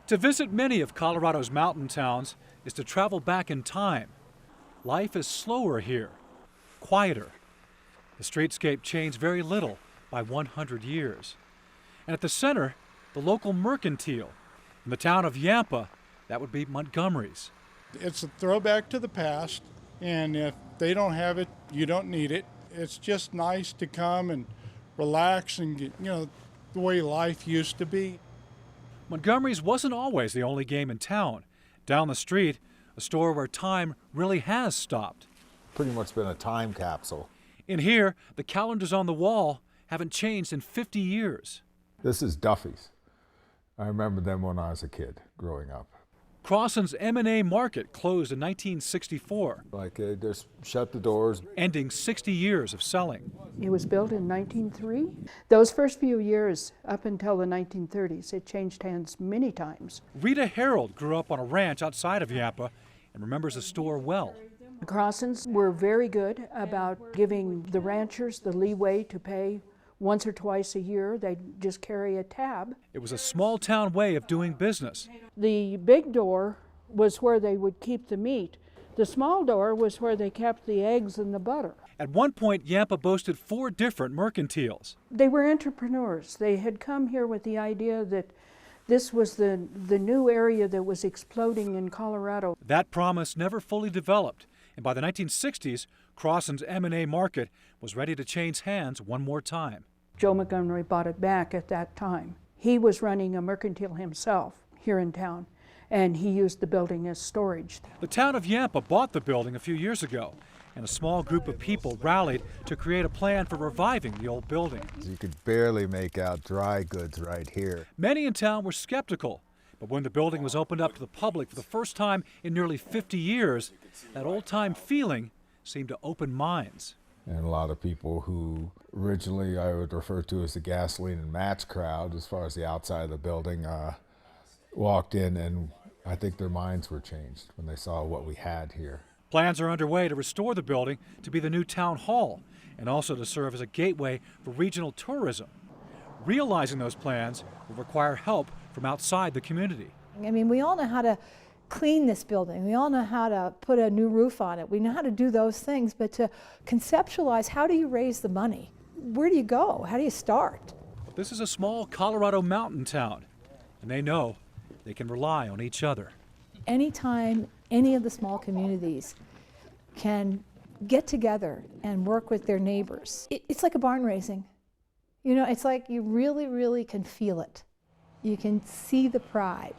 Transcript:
To visit many of Colorado's mountain towns is to travel back in time. Life is slower here, quieter. The streetscape changed very little by 100 years. And at the center, the local mercantile. In the town of Yampa, that would be Montgomery's. It's a throwback to the past, and if they don't have it, you don't need it. It's just nice to come and relax and get, the way life used to be. Montgomery's wasn't always the only game in town. Down the street, a store where time really has stopped. Pretty much been a time capsule. In here, the calendars on the wall haven't changed in 50 years. This is Duffy's. I remember them when I was a kid growing up. Crossan's M&A Market closed in 1964. They just shut the doors. Ending 60 years of selling. It was built in 1903. Those first few years, up until the 1930s, it changed hands many times. Rita Harold grew up on a ranch outside of Yampa and remembers the store well. The Crossans were very good about giving the ranchers the leeway to pay once or twice a year. They'd just carry a tab. It was a small town way of doing business. The big door was where they would keep the meat. The small door was where they kept the eggs and the butter. At one point, Yampa boasted 4 different mercantiles. They were entrepreneurs. They had come here with the idea that this was the new area that was exploding in Colorado. That promise never fully developed, and by the 1960s, Crossan's M&A Market was ready to change hands one more time. Joe Montgomery bought it back at that time. He was running a mercantile himself here in town, and he used the building as storage. The town of Yampa bought the building a few years ago, and a small group of people rallied to create a plan for reviving the old building. You could barely make out dry goods right here. Many in town were skeptical, but when the building was opened up to the public for the first time in nearly 50 years, that old-time feeling seemed to open minds. And a lot of people who originally I would refer to as the gasoline and match crowd, as far as the outside of the building, walked in, and I think their minds were changed when they saw what we had here. Plans are underway to restore the building to be the new town hall and also to serve as a gateway for regional tourism. Realizing those plans will require help from outside the community. I mean, we all know how to clean this building. We all know how to put a new roof on it. We know how to do those things, but to conceptualize, how do you raise the money? Where do you go? How do you start? This is a small Colorado mountain town, and they know they can rely on each other. Anytime any of the small communities can get together and work with their neighbors, it's like a barn raising. It's like you really, really can feel it. You can see the pride.